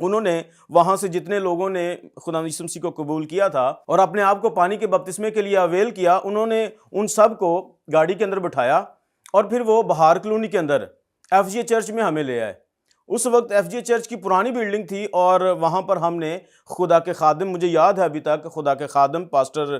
انہوں نے وہاں سے جتنے لوگوں نے خدا یسوع مسیح کو قبول کیا تھا اور اپنے آپ کو پانی کے بپتسمے کے لیے اویل کیا، انہوں نے ان سب کو گاڑی کے اندر بٹھایا اور پھر وہ بہار کلونی کے اندر ایف جی اے چرچ میں ہمیں لے آئے۔ اس وقت ایف جی اے چرچ کی پرانی بلڈنگ تھی اور وہاں پر ہم نے خدا کے خادم، مجھے یاد ہے ابھی تک، خدا کے خادم پاسٹر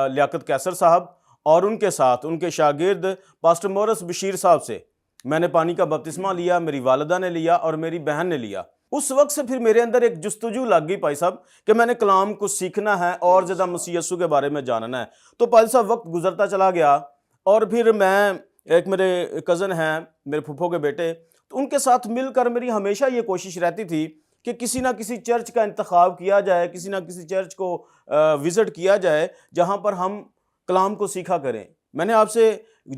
لیاقت کیسر صاحب اور ان کے ساتھ ان کے شاگرد پاسٹر مورس بشیر صاحب سے میں نے پانی کا بپتسمہ لیا، میری والدہ نے لیا اور میری بہن نے لیا۔ اس وقت سے پھر میرے اندر ایک جستجو لگ گئی پائی صاحب کہ میں نے کلام کو سیکھنا ہے اور زیادہ مسیح یسوع کے بارے میں جاننا ہے۔ تو پائی صاحب وقت گزرتا چلا گیا اور پھر میں، ایک میرے کزن ہیں، میرے پھپھو کے بیٹے، تو ان کے ساتھ مل کر میری ہمیشہ یہ کوشش رہتی تھی کہ کسی نہ کسی چرچ کا انتخاب کیا جائے، کسی نہ کسی چرچ کو وزٹ کیا جائے جہاں پر ہم کلام کو سیکھا کریں۔ میں نے آپ سے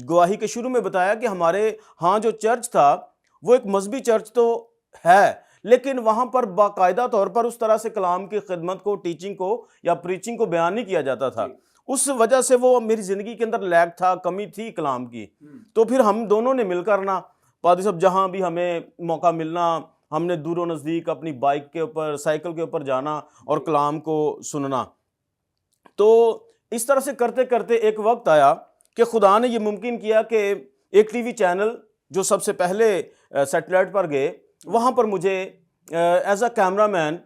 گواہی کے شروع میں بتایا کہ ہمارے ہاں جو چرچ تھا وہ ایک مذہبی چرچ تو ہے، لیکن وہاں پر باقاعدہ طور پر اس طرح سے کلام کی خدمت کو، ٹیچنگ کو یا پریچنگ کو بیان نہیں کیا جاتا تھا۔ اس وجہ سے وہ میری زندگی کے اندر لیک تھا، کمی تھی کلام کی۔ تو پھر ہم دونوں نے مل کر نا پادری صاحب جہاں بھی ہمیں موقع ملنا، ہم نے دور و نزدیک اپنی بائک کے اوپر، سائیکل کے اوپر جانا اور کلام کو سننا۔ تو اس طرح سے کرتے کرتے ایک وقت آیا کہ خدا نے یہ ممکن کیا کہ ایک ٹی وی چینل جو سب سے پہلے سیٹلائٹ پر گئے، وہاں پر مجھے as a camera man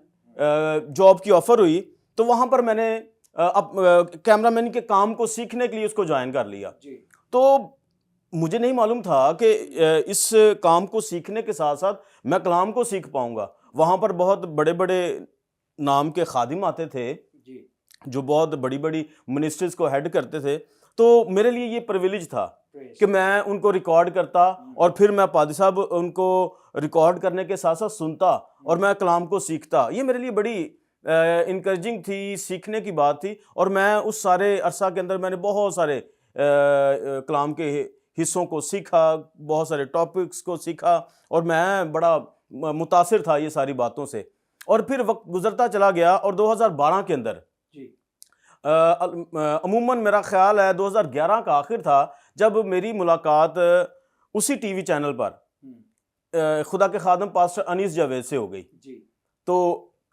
job کی آفر ہوئی۔ تو وہاں پر میں نے کیمرہ مین کے کام کو سیکھنے کے لیے اس کو جوائن کر لیا۔ تو مجھے نہیں معلوم تھا کہ اس کام کو سیکھنے کے ساتھ ساتھ میں کلام کو سیکھ پاؤں گا۔ وہاں پر بہت بڑے بڑے نام کے خادم آتے تھے جو بہت بڑی بڑی منسٹریز کو ہیڈ کرتے تھے۔ تو میرے لیے یہ پریویلیج تھا کہ میں ان کو ریکارڈ کرتا اور پھر میں پادری صاحب ان کو ریکارڈ کرنے کے ساتھ ساتھ سنتا اور میں کلام کو سیکھتا۔ یہ میرے لیے بڑی انکریجنگ تھی، سیکھنے کی بات تھی۔ اور میں اس سارے عرصہ کے اندر میں نے بہت سارے کلام کے حصوں کو سیکھا، بہت سارے ٹاپکس کو سیکھا اور میں بڑا متاثر تھا یہ ساری باتوں سے۔ اور پھر وقت گزرتا چلا گیا اور 2012 کے اندر عموماً میرا خیال ہے 2011 کا آخر تھا جب میری ملاقات اسی ٹی وی چینل پر خدا کے خادم پاسٹر انیس جاوید سے ہو گئی۔ تو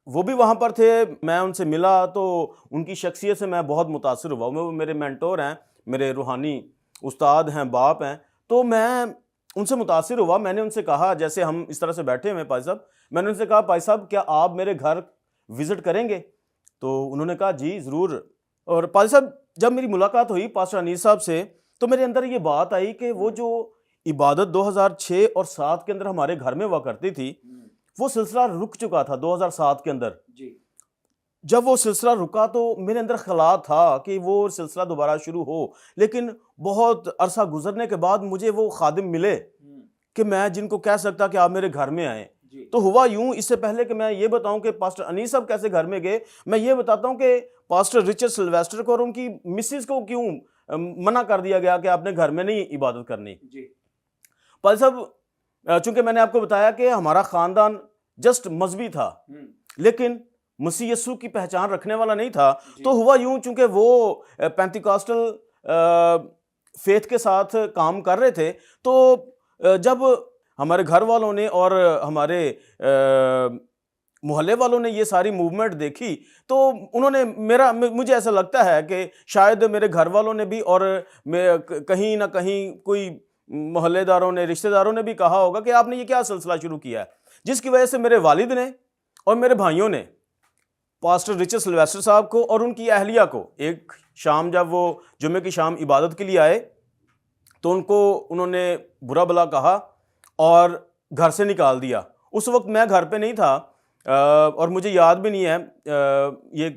وہ بھی وہاں پر تھے، میں ان سے ملا تو ان کی شخصیت سے میں بہت متاثر ہوا۔ وہ میرے مینٹور ہیں، میرے روحانی استاد ہیں، باپ ہیں۔ تو میں ان سے متاثر ہوا۔ میں نے ان سے کہا، جیسے ہم اس طرح سے بیٹھے ہوئے پائی صاحب، میں نے ان سے کہا پائی صاحب کیا آپ میرے گھر وزٹ کریں گے؟ تو انہوں نے کہا جی ضرور۔ اور پادری صاحب جب میری ملاقات ہوئی پاسٹر انیس صاحب سے تو میرے اندر یہ بات آئی کہ وہ جو عبادت 2006 اور 7 کے اندر ہمارے گھر میں ہوا کرتی تھی، وہ سلسلہ رک چکا تھا 2007 کے اندر۔ جب وہ سلسلہ رکا تو میرے اندر خیال تھا کہ وہ سلسلہ دوبارہ شروع ہو، لیکن بہت عرصہ گزرنے کے بعد مجھے وہ خادم ملے کہ میں جن کو کہہ سکتا کہ آپ میرے گھر میں آئیں۔ تو ہوا یوں، اس سے پہلے کہ میں یہ بتاؤں کہ پاسٹر انیس صاحب کیسے گھر میں گئے، میں یہ بتاتا ہوں کہ پاسٹر رچرڈ سلویسٹر کو اور ان کی مسز کو کیوں منع کر دیا گیا کہ آپ نے گھر میں نہیں عبادت کرنی۔ پاسٹر صاحب چونکہ میں نے آپ کو بتایا کہ ہمارا خاندان جسٹ مذہبی تھا لیکن مسیح یسوع کی پہچان رکھنے والا نہیں تھا، تو ہوا یوں چونکہ وہ پینتیکاسٹل فیتھ کے ساتھ کام کر رہے تھے، تو جب ہمارے گھر والوں نے اور ہمارے محلے والوں نے یہ ساری موومنٹ دیکھی تو انہوں نے مجھے ایسا لگتا ہے کہ شاید میرے گھر والوں نے بھی اور کہیں نہ کہیں کوئی محلے داروں نے، رشتہ داروں نے بھی کہا ہوگا کہ آپ نے یہ کیا سلسلہ شروع کیا ہے، جس کی وجہ سے میرے والد نے اور میرے بھائیوں نے پاسٹر رچرڈ سلویسٹر صاحب کو اور ان کی اہلیہ کو ایک شام جب وہ جمعے کی شام عبادت کے لیے آئے تو ان کو انہوں نے برا بلا کہا اور گھر سے نکال دیا۔ اس وقت میں گھر پہ نہیں تھا اور مجھے یاد بھی نہیں ہے یہ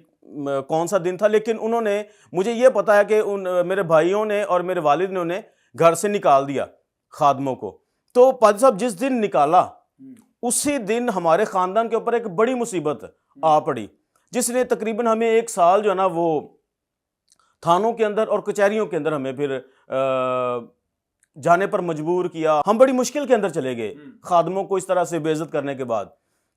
کون سا دن تھا، لیکن انہوں نے، مجھے یہ پتا ہے کہ میرے بھائیوں نے اور میرے والد نے انہیں گھر سے نکال دیا خادموں کو۔ تو پادری صاحب جس دن نکالا اسی دن ہمارے خاندان کے اوپر ایک بڑی مصیبت آ پڑی، جس نے تقریباً ہمیں 1 سال جو ہے نا وہ تھانوں کے اندر اور کچہریوں کے اندر ہمیں پھر جانے پر مجبور کیا۔ ہم بڑی مشکل کے اندر چلے گئے خادموں کو اس طرح سے بے عزت کرنے کے بعد۔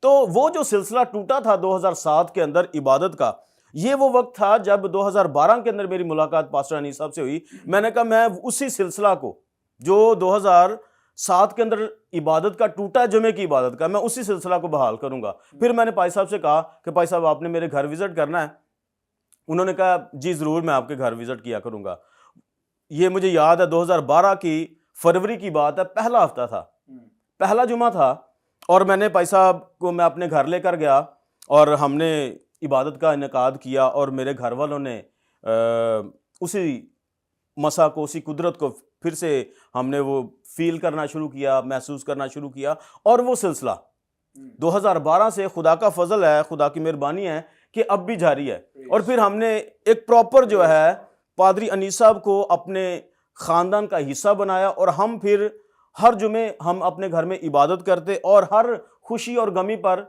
تو وہ جو سلسلہ ٹوٹا تھا 2007 کے اندر عبادت کا، یہ وہ وقت تھا جب 2012 کے اندر میری ملاقات پاسٹر انیس صاحب سے ہوئی۔ میں نے کہا میں اسی سلسلہ کو جو 7 کے اندر عبادت کا ٹوٹا ہے جمعے کی عبادت کا، میں اسی سلسلہ کو بحال کروں گا۔ پھر میں نے پائی صاحب سے کہا کہ پائی صاحب آپ نے میرے گھر وزٹ کرنا ہے؟ انہوں نے کہا جی ضرور، میں آپ کے گھر وزٹ کیا کروں گا۔ یہ مجھے یاد ہے 2012 کی فروری کی بات ہے، پہلا ہفتہ تھا، پہلا جمعہ تھا، اور میں نے پائی صاحب کو میں اپنے گھر لے کر گیا اور ہم نے عبادت کا انعقاد کیا، اور میرے گھر والوں نے اسی مسا کو، اسی قدرت کو پھر سے ہم نے وہ فیل کرنا شروع کیا، محسوس کرنا شروع کیا، اور وہ سلسلہ 2012 سے خدا کا فضل ہے، خدا کی مہربانی ہے کہ اب بھی جاری ہے۔ اور پھر ہم نے ایک پراپر جو ہے پادری انیس صاحب کو اپنے خاندان کا حصہ بنایا، اور ہم پھر ہر جمعے ہم اپنے گھر میں عبادت کرتے، اور ہر خوشی اور غمی پر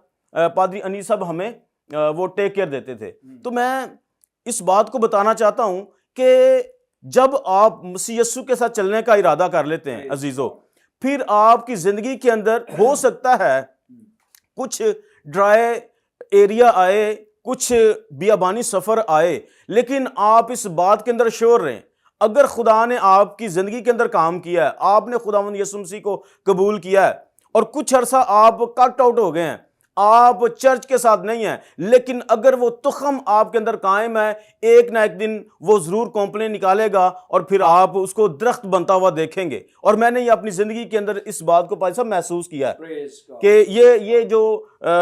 پادری انیس صاحب ہمیں وہ ٹیک کیئر دیتے تھے۔ تو میں اس بات کو بتانا چاہتا ہوں کہ جب آپ مسیح یسوع کے ساتھ چلنے کا ارادہ کر لیتے ہیں عزیزو، پھر آپ کی زندگی کے اندر ہو سکتا ہے کچھ ڈرائی ایریا آئے، کچھ بیابانی سفر آئے، لیکن آپ اس بات کے اندر شور رہیں، اگر خدا نے آپ کی زندگی کے اندر کام کیا ہے، آپ نے خداوند یسوع مسیح کو قبول کیا ہے، اور کچھ عرصہ آپ کٹ آؤٹ ہو گئے ہیں، آپ چرچ کے ساتھ نہیں ہیں، لیکن اگر وہ تخم آپ کے اندر قائم ہے، ایک نہ ایک دن وہ ضرور کونپلیں نکالے گا، اور پھر آپ اس کو درخت بنتا ہوا دیکھیں گے۔ اور میں نے یہ اپنی زندگی کے اندر اس بات کو پائی صاحب محسوس کیا ہے کہ یہ جو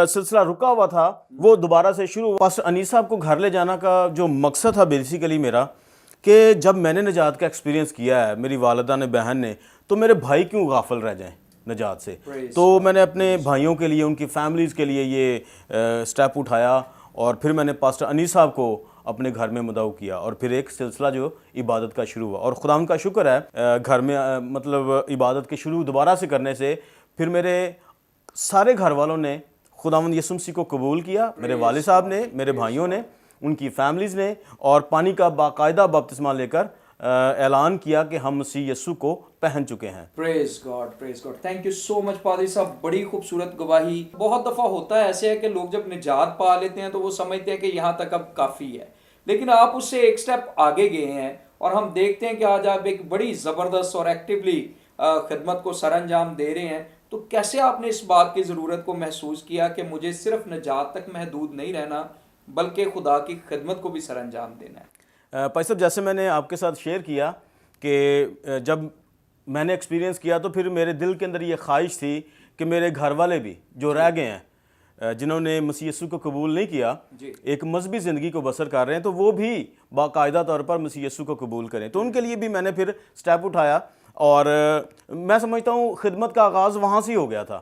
سلسلہ رکا ہوا تھا وہ دوبارہ سے شروع ہوا۔ پاسٹر انیس صاحب کو گھر لے جانا کا جو مقصد تھا بیسیکلی میرا، کہ جب میں نے نجات کا ایکسپیرینس کیا ہے، میری والدہ نے، بہن نے، تو میرے بھائی کیوں غافل رہ جائیں نجات سے؟ تو میں نے اپنے بھائیوں کے لیے، ان کی فیملیز کے لیے یہ سٹیپ اٹھایا، اور پھر میں نے پاسٹر انیس صاحب کو اپنے گھر میں مدعو کیا، اور پھر ایک سلسلہ جو عبادت کا شروع ہوا۔ اور خدا کا شکر ہے گھر میں مطلب عبادت کے شروع دوبارہ سے کرنے سے پھر میرے سارے گھر والوں نے خداوند یسوع مسیح کو قبول کیا، میرے والد صاحب نے، میرے بھائیوں نے، ان کی فیملیز نے، اور پانی کا باقاعدہ بپتسمہ لے کر اعلان کیا کہ ہم مسیح یسوع کو پہن چکے ہیں۔ Praise God, praise God, thank you so much پادری صاحب، بڑی خوبصورت گواہی۔ بہت دفعہ ہوتا ہے ایسے ہے کہ لوگ جب نجات پا لیتے ہیں تو وہ سمجھتے ہیں کہ یہاں تک اب کافی ہے، لیکن آپ اس سے ایک سٹیپ آگے گئے ہیں، اور ہم دیکھتے ہیں کہ آج آپ ایک بڑی زبردست اور ایکٹیولی خدمت کو سر انجام دے رہے ہیں۔ تو کیسے آپ نے اس بات کی ضرورت کو محسوس کیا کہ مجھے صرف نجات تک محدود نہیں رہنا بلکہ خدا کی خدمت کو بھی سر انجام دینا ہے؟ پائی صاحب، جیسے میں نے آپ کے ساتھ شیئر کیا کہ جب میں نے ایکسپیرینس کیا تو پھر میرے دل کے اندر یہ خواہش تھی کہ میرے گھر والے بھی جو رہ گئے ہیں، جنہوں نے مسیح یسوع کو قبول نہیں کیا، ایک مذہبی زندگی کو بسر کر رہے ہیں، تو وہ بھی باقاعدہ طور پر مسیح یسوع کو قبول کریں۔ تو ان کے لیے بھی میں نے پھر سٹیپ اٹھایا، اور میں سمجھتا ہوں خدمت کا آغاز وہاں سے ہی ہو گیا تھا۔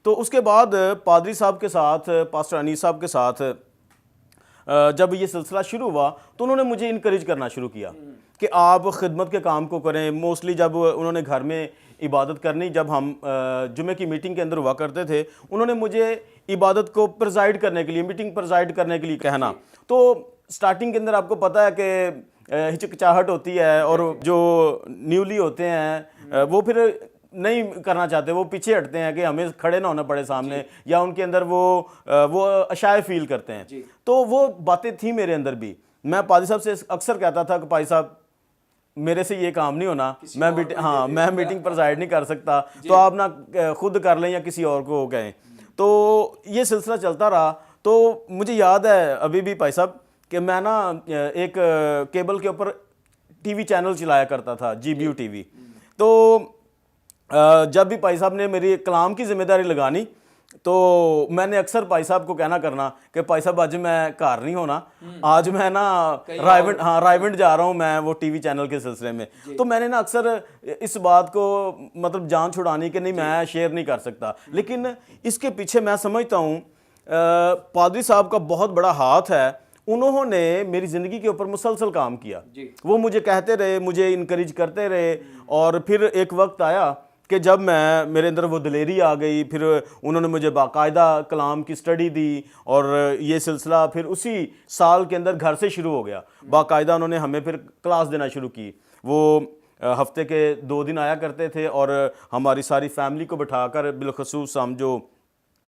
تو اس کے بعد پادری صاحب کے ساتھ، پاسٹر انیس صاحب کے ساتھ جب یہ سلسلہ شروع ہوا تو انہوں نے مجھے انکریج کرنا شروع کیا کہ آپ خدمت کے کام کو کریں۔ موسٹلی جب انہوں نے گھر میں عبادت کرنی، جب ہم جمعے کی میٹنگ کے اندر ہوا کرتے تھے، انہوں نے مجھے عبادت کو پرزائڈ کرنے کے لیے، میٹنگ پرزائڈ کرنے کے لیے کہنا۔ تو سٹارٹنگ کے اندر آپ کو پتہ ہے کہ ہچکچاہٹ ہوتی ہے، اور جو نیولی ہوتے ہیں وہ پھر نہیں کرنا چاہتے، وہ پیچھے ہٹتے ہیں کہ ہمیں کھڑے نہ ہونا پڑے سامنے، یا ان کے اندر وہ اشائے فیل کرتے ہیں۔ تو وہ باتیں تھیں میرے اندر بھی۔ میں پادری صاحب سے اکثر کہتا تھا کہ پادری صاحب میرے سے یہ کام نہیں ہونا، میں میٹنگ پرزائڈ نہیں کر سکتا، تو آپ نہ خود کر لیں یا کسی اور کو کہیں۔ تو یہ سلسلہ چلتا رہا۔ تو مجھے یاد ہے ابھی بھی پائی صاحب کہ میں نا ایک کیبل کے اوپر ٹی وی چینل چلایا کرتا تھا، G B U T V. تو جب بھی پائی صاحب نے میری کلام کی ذمہ داری لگانی تو میں نے اکثر پائی صاحب کو کہنا کرنا کہ پائی صاحب آج میں گھر نہیں ہونا، آج میں نا رائیونڈ جا رہا ہوں میں وہ ٹی وی چینل کے سلسلے میں۔ تو میں نے نا اکثر اس بات کو مطلب جان چھڑانی کہ نہیں میں شیئر نہیں کر سکتا، لیکن اس کے پیچھے میں سمجھتا ہوں پادری صاحب کا بہت بڑا ہاتھ ہے۔ انہوں نے میری زندگی کے اوپر مسلسل کام کیا، وہ مجھے کہتے رہے، مجھے انکریج کرتے رہے، اور پھر ایک وقت آیا کہ جب میرے اندر وہ دلیری آ گئی، پھر انہوں نے مجھے باقاعدہ کلام کی سٹڈی دی، اور یہ سلسلہ پھر اسی سال کے اندر گھر سے شروع ہو گیا۔ باقاعدہ انہوں نے ہمیں پھر کلاس دینا شروع کی۔ وہ ہفتے کے 2 دن آیا کرتے تھے، اور ہماری ساری فیملی کو بٹھا کر، بالخصوص ہم جو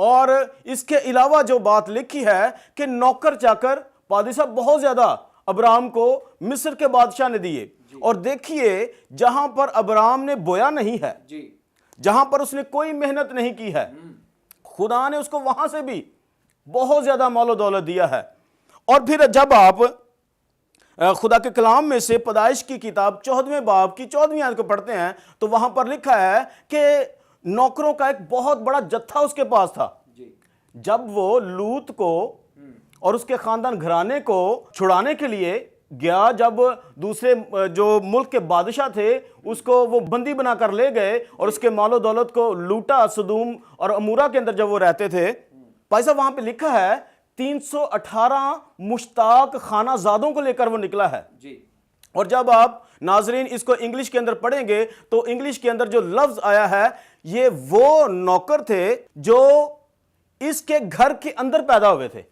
اور اس کے علاوہ جو بات لکھی ہے کہ نوکر چاکر پادری صاحب بہت زیادہ ابرام کو مصر کے بادشاہ نے دیے. اور دیکھیے جہاں پر ابرام نے بویا نہیں ہے, جہاں پر اس نے کوئی محنت نہیں کی ہے, خدا نے اس کو وہاں سے بھی بہت زیادہ مال و دولت دیا ہے. اور پھر جب آپ خدا کے کلام میں سے پیدائش کی کتاب 14ویں باب کی 14ویں آیت کو پڑھتے ہیں تو وہاں پر لکھا ہے کہ نوکروں کا ایک بہت بڑا جتھا اس کے پاس تھا. جب وہ لوط کو اور اس کے خاندان گھرانے کو چھڑانے کے لیے گیا, جب دوسرے جو ملک کے بادشاہ تھے اس کو وہ بندی بنا کر لے گئے اور اس کے مال و دولت کو لوٹا, سدوم اور امورا کے اندر جب وہ رہتے تھے, بھائی صاحب وہاں پہ لکھا ہے 318 مشتاق خانہ زادوں کو لے کر وہ نکلا ہے. اور جب آپ ناظرین اس کو انگلش کے اندر پڑھیں گے تو انگلش کے اندر جو لفظ آیا ہے یہ وہ نوکر تھے جو اس کے گھر کے اندر پیدا ہوئے تھے.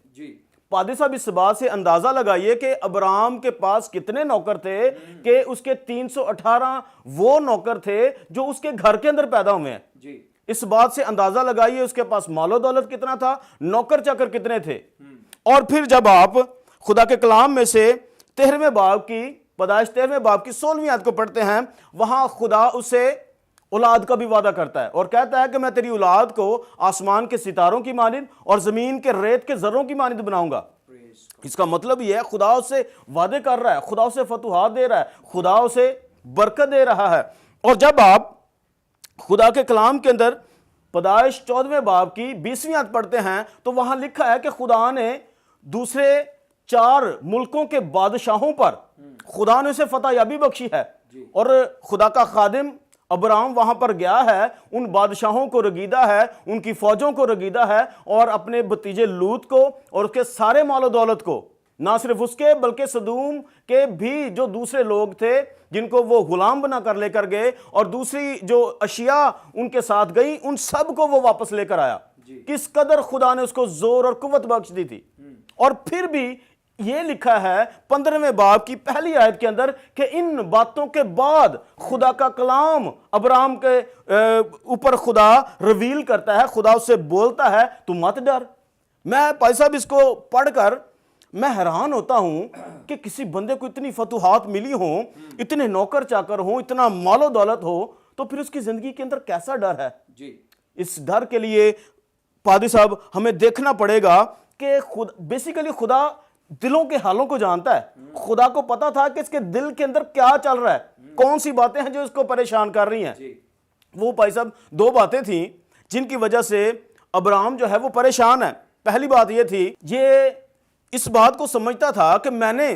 پادری صاحب اس بات سے اندازہ لگائیے کہ ابرام کے پاس کتنے نوکر تھے کہ اس کے 318 وہ نوکر تھے جو اس کے گھر کے اندر پیدا ہوئے ہیں. اس بات سے اندازہ لگائیے اس کے پاس مال و دولت کتنا تھا, نوکر چاکر کتنے تھے. اور پھر جب آپ خدا کے کلام میں سے 13ویں باب کی پیدائش 13ویں باب کی 16ویں آیت کو پڑھتے ہیں, وہاں خدا اسے اولاد کا بھی وعدہ کرتا ہے اور کہتا ہے کہ میں تیری اولاد کو آسمان کے ستاروں کی مانند اور زمین کے ریت کے ذروں کی مانند بناؤں گا. اس کا مطلب یہ ہے خدا اسے وعدے کر رہا ہے, خدا اسے فتوحات دے رہا ہے, خدا اسے برکت دے رہا ہے. اور جب آپ خدا کے کلام کے اندر پیدائش 14ویں باب کی 20ویں آیت پڑھتے ہیں تو وہاں لکھا ہے کہ خدا نے دوسرے 4 ملکوں کے بادشاہوں پر خدا نے اسے فتح یابی بخشی ہے. اور خدا کا خادم ابرام وہاں پر گیا ہے, ان بادشاہوں کو رگیدہ ہے, ان کی فوجوں کو رگیدہ ہے اور اپنے بھتیجے لوط کو اور اس کے سارے مال و دولت کو, نہ صرف اس کے بلکہ سدوم کے بھی جو دوسرے لوگ تھے جن کو وہ غلام بنا کر لے کر گئے اور دوسری جو اشیاء ان کے ساتھ گئی ان سب کو وہ واپس لے کر آیا. کس قدر خدا نے اس کو زور اور قوت بخش دی تھی. اور پھر بھی یہ لکھا ہے 15ویں باب کی پہلی آیت کے اندر کہ ان باتوں کے بعد خدا کا کلام ابرام کے اوپر خدا ریویل کرتا ہے, خدا اس سے بولتا ہے تو مت ڈر. میں بھائی صاحب اس کو پڑھ کر میں حیران ہوتا ہوں کہ کسی بندے کو اتنی فتوحات ملی ہوں, اتنے نوکر چاکر ہوں, اتنا مال و دولت ہو, تو پھر اس کی زندگی کے اندر کیسا ڈر ہے. اس ڈر کے لیے پادری صاحب ہمیں دیکھنا پڑے گا کہ بیسیکلی خدا دلوں کے حالوں کو جانتا ہے. خدا کو پتا تھا کہ اس کے دل کے اندر کیا چل رہا ہے, کون سی باتیں ہیں جو اس کو پریشان کر رہی ہیں. وہ بھائی صاحب 2 باتیں تھیں جن کی وجہ سے ابرام جو ہے وہ پریشان ہے. پہلی بات یہ تھی, یہ اس بات کو سمجھتا تھا کہ میں نے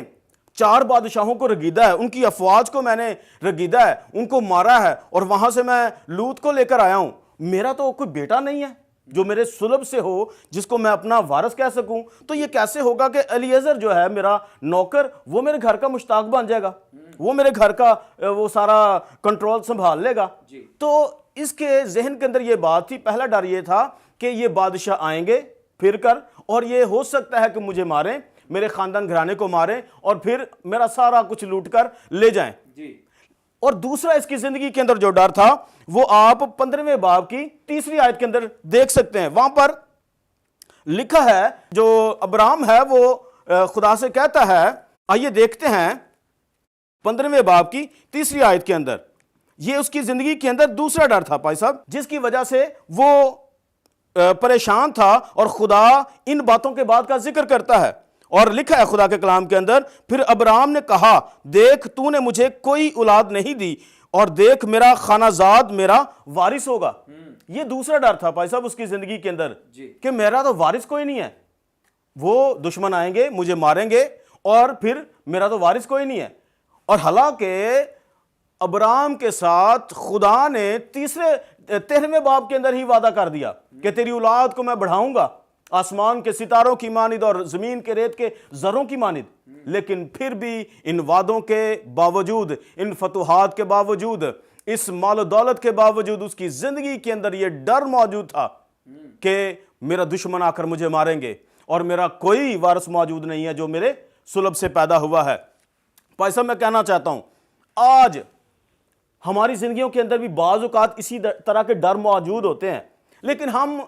4 بادشاہوں کو رگیدہ ہے, ان کی افواج کو میں نے رگیدہ ہے, ان کو مارا ہے اور وہاں سے میں لوط کو لے کر آیا ہوں. میرا تو کوئی بیٹا نہیں ہے جو میرے صلب سے ہو جس کو میں اپنا وارث کہہ سکوں. تو یہ کیسے ہوگا کہ الیعزر جو ہے میرا نوکر وہ میرے گھر کا مشتاق بن جائے گا, وہ میرے گھر کا وہ سارا کنٹرول سنبھال لے گا. تو اس کے ذہن کے اندر یہ بات تھی. پہلا ڈر یہ تھا کہ یہ بادشاہ آئیں گے پھر کر اور یہ ہو سکتا ہے کہ مجھے ماریں, میرے خاندان گھرانے کو ماریں اور پھر میرا سارا کچھ لوٹ کر لے جائیں. اور دوسرا اس کی زندگی کے اندر جو ڈر تھا وہ آپ 15ویں باب کی 3ری آیت کے اندر دیکھ سکتے ہیں. وہاں پر لکھا ہے جو ابرام ہے وہ خدا سے کہتا ہے, آئیے دیکھتے ہیں 15ویں باب کی 3ری آیت کے اندر. یہ اس کی زندگی کے اندر دوسرا ڈر تھا بھائی صاحب جس کی وجہ سے وہ پریشان تھا اور خدا ان باتوں کے بعد کا ذکر کرتا ہے. اور لکھا ہے خدا کے کلام کے اندر, پھر ابرام نے کہا دیکھ تو نے مجھے کوئی اولاد نہیں دی اور دیکھ میرا خانہ زاد میرا وارث ہوگا. یہ دوسرا ڈر تھا بھائی صاحب اس کی زندگی کے اندر کہ میرا تو وارث کوئی نہیں ہے, وہ دشمن آئیں گے مجھے ماریں گے اور پھر میرا تو وارث کوئی نہیں ہے. اور حالانکہ ابرام کے ساتھ خدا نے 13ویں باب کے اندر ہی وعدہ کر دیا کہ تیری اولاد کو میں بڑھاؤں گا آسمان کے ستاروں کی مانند اور زمین کے ریت کے ذروں کی مانند. لیکن پھر بھی ان وعدوں کے باوجود, ان فتوحات کے باوجود, اس مال و دولت کے باوجود اس کی زندگی کے اندر یہ ڈر موجود تھا کہ میرا دشمن آ کر مجھے ماریں گے اور میرا کوئی وارث موجود نہیں ہے جو میرے صلب سے پیدا ہوا ہے. بھائی صاحب میں کہنا چاہتا ہوں آج ہماری زندگیوں کے اندر بھی بعض اوقات اسی طرح کے ڈر موجود ہوتے ہیں, لیکن ہم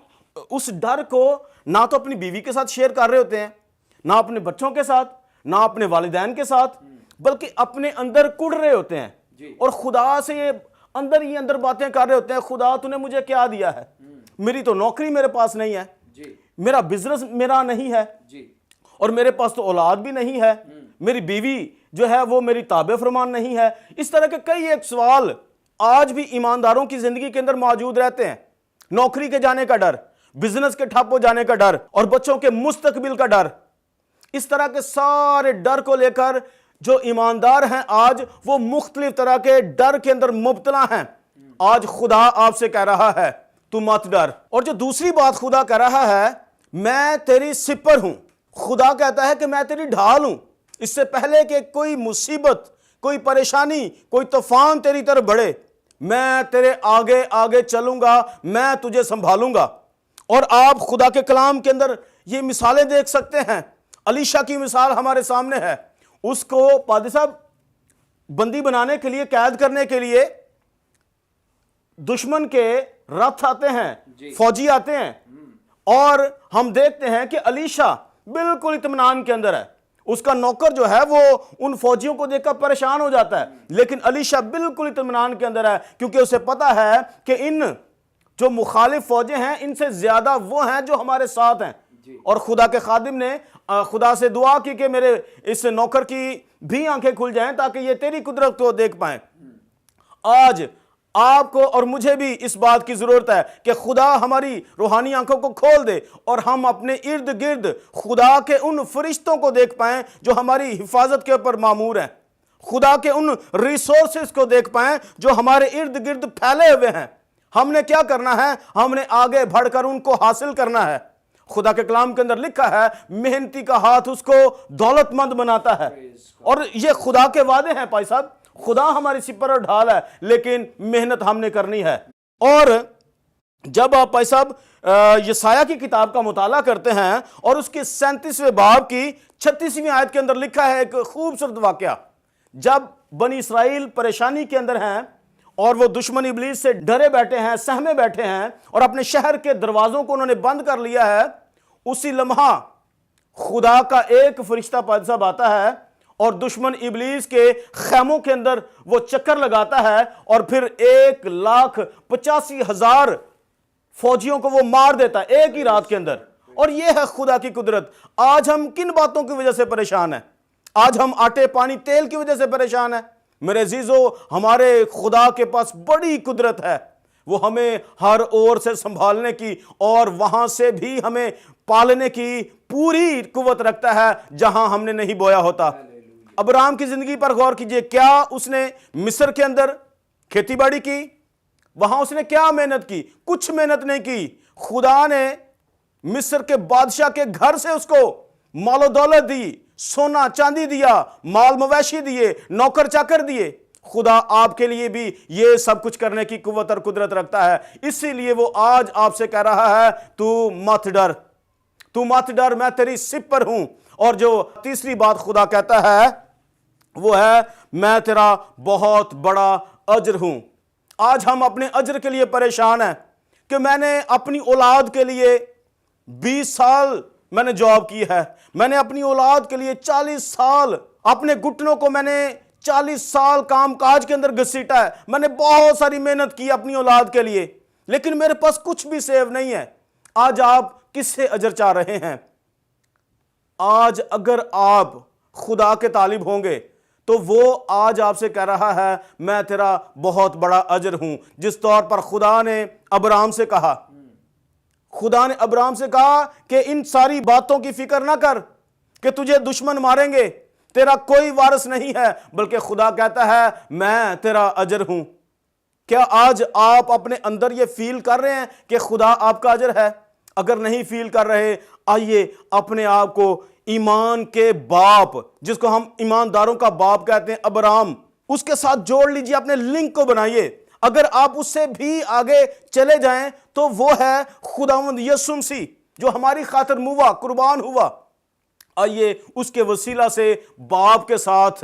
اس ڈر کو نہ تو اپنی بیوی کے ساتھ شیئر کر رہے ہوتے ہیں، نہ اپنے بچوں کے ساتھ، نہ اپنے والدین کے ساتھ، بلکہ اپنے اندر کڑ رہے ہوتے ہیں اور خدا سے یہ اندر باتیں کر رہے ہوتے ہیں، خدا تو نے مجھے کیا دیا ہے؟ میری تو نوکری میرے پاس نہیں ہے، میرا بزنس میرا نہیں ہے، اور میرے پاس تو اولاد بھی نہیں ہے، میری بیوی جو ہے وہ میری تابع فرمان نہیں ہے۔ اس طرح کے کئی ایک سوال آج بھی ایمانداروں کی زندگی کے اندر موجود رہتے ہیں۔ نوکری کے جانے کا ڈر، بزنس کے ٹھپ ہو جانے کا ڈر، اور بچوں کے مستقبل کا ڈر۔ اس طرح کے سارے ڈر کو لے کر جو ایماندار ہیں آج وہ مختلف طرح کے ڈر کے اندر مبتلا ہیں۔ آج خدا آپ سے کہہ رہا ہے تو مت ڈر۔ اور جو دوسری بات خدا کہہ رہا ہے، میں تیری سپر ہوں۔ خدا کہتا ہے کہ میں تیری ڈھال ہوں۔ اس سے پہلے کہ کوئی مصیبت، کوئی پریشانی، کوئی طوفان تیری طرف بڑھے، میں تیرے آگے آگے چلوں گا، میں تجھے سنبھالوں گا۔ اور آپ خدا کے کلام کے اندر یہ مثالیں دیکھ سکتے ہیں۔ الیشا کی مثال ہمارے سامنے ہے۔ اس کو پادری صاحب بندی بنانے کے لیے، قید کرنے کے لیے دشمن کے رتھ آتے ہیں، فوجی آتے ہیں، اور ہم دیکھتے ہیں کہ الیشا بالکل اطمینان کے اندر ہے۔ اس کا نوکر جو ہے وہ ان فوجیوں کو دیکھ کر پریشان ہو جاتا ہے، لیکن الیشا بالکل اطمینان کے اندر ہے، کیونکہ اسے پتا ہے کہ ان جو مخالف فوجیں ہیں ان سے زیادہ وہ ہیں جو ہمارے ساتھ ہیں۔ اور خدا کے خادم نے خدا سے دعا کی کہ میرے اس نوکر کی بھی آنکھیں کھل جائیں تاکہ یہ تیری قدرت کو دیکھ پائیں۔ آج آپ کو اور مجھے بھی اس بات کی ضرورت ہے کہ خدا ہماری روحانی آنکھوں کو کھول دے اور ہم اپنے ارد گرد خدا کے ان فرشتوں کو دیکھ پائیں جو ہماری حفاظت کے اوپر مامور ہیں، خدا کے ان ریسورسز کو دیکھ پائیں جو ہمارے ارد گرد پھیلے ہوئے ہیں۔ ہم نے کیا کرنا ہے؟ ہم نے آگے بڑھ کر ان کو حاصل کرنا ہے۔ خدا کے کلام کے اندر لکھا ہے، محنتی کا ہاتھ اس کو دولت مند بناتا ہے۔ اور یہ خدا کے وعدے ہیں بھائی صاحب۔ خدا ہماری سپر اور ڈھال ہے، لیکن محنت ہم نے کرنی ہے۔ اور جب آپ بھائی صاحب یسایہ کی کتاب کا مطالعہ کرتے ہیں اور اس کے 37ویں باب کی 36ویں آیت کے اندر لکھا ہے ایک خوبصورت واقعہ۔ جب بنی اسرائیل پریشانی کے اندر ہیں اور وہ دشمن ابلیس سے ڈرے بیٹھے ہیں، سہمے بیٹھے ہیں، اور اپنے شہر کے دروازوں کو انہوں نے بند کر لیا ہے، اسی لمحہ خدا کا ایک فرشتہ پادری صاحب آتا ہے اور دشمن ابلیس کے خیموں کے اندر وہ چکر لگاتا ہے اور پھر 1,85,000 فوجیوں کو وہ مار دیتا ہے ایک ہی رات کے اندر۔ اور یہ ہے خدا کی قدرت۔ آج ہم کن باتوں کی وجہ سے پریشان ہیں؟ آج ہم آٹے پانی تیل کی وجہ سے پریشان ہیں۔ میرے عزیزو، ہمارے خدا کے پاس بڑی قدرت ہے۔ وہ ہمیں ہر اور سے سنبھالنے کی اور وہاں سے بھی ہمیں پالنے کی پوری قوت رکھتا ہے جہاں ہم نے نہیں بویا ہوتا۔ ابراہیم کی زندگی پر غور کیجئے، کیا اس نے مصر کے اندر کھیتی باڑی کی؟ وہاں اس نے کیا محنت کی؟ کچھ محنت نہیں کی۔ خدا نے مصر کے بادشاہ کے گھر سے اس کو مال و دولت دی، سونا چاندی دیا، مال مویشی دیے، نوکر چاکر دیے۔ خدا آپ کے لیے بھی یہ سب کچھ کرنے کی قوت اور قدرت رکھتا ہے۔ اسی لیے وہ آج آپ سے کہہ رہا ہے تو مت ڈر، تو مت ڈر، میں تیری سپر ہوں۔ اور جو تیسری بات خدا کہتا ہے وہ ہے میں تیرا بہت بڑا اجر ہوں۔ آج ہم اپنے اجر کے لیے پریشان ہیں کہ میں نے اپنی اولاد کے لیے 20 سال میں نے جاب کی ہے، میں نے اپنی اولاد کے لیے 40 سال، اپنے گھٹنوں کو میں نے 40 سال کام کاج کے اندر گھسیٹا ہے، میں نے بہت ساری محنت کی اپنی اولاد کے لیے، لیکن میرے پاس کچھ بھی سیو نہیں ہے۔ آج آپ کس سے اجر چاہ رہے ہیں؟ آج اگر آپ خدا کے طالب ہوں گے تو وہ آج آپ سے کہہ رہا ہے میں تیرا بہت بڑا اجر ہوں۔ جس طور پر خدا نے ابراہیم سے کہا، خدا نے ابراہیم سے کہا کہ ان ساری باتوں کی فکر نہ کر کہ تجھے دشمن ماریں گے، تیرا کوئی وارث نہیں ہے، بلکہ خدا کہتا ہے میں تیرا اجر ہوں۔ کیا آج آپ اپنے اندر یہ فیل کر رہے ہیں کہ خدا آپ کا اجر ہے؟ اگر نہیں فیل کر رہے، آئیے اپنے آپ کو ایمان کے باپ، جس کو ہم ایمانداروں کا باپ کہتے ہیں، ابراہیم، اس کے ساتھ جوڑ لیجئے، اپنے لنک کو بنائیے۔ اگر آپ اس سے بھی آگے چلے جائیں تو وہ ہے خداوند یسوع مسیح جو ہماری خاطر موا قربان ہوا۔ آئیے اس کے وسیلہ سے باپ کے ساتھ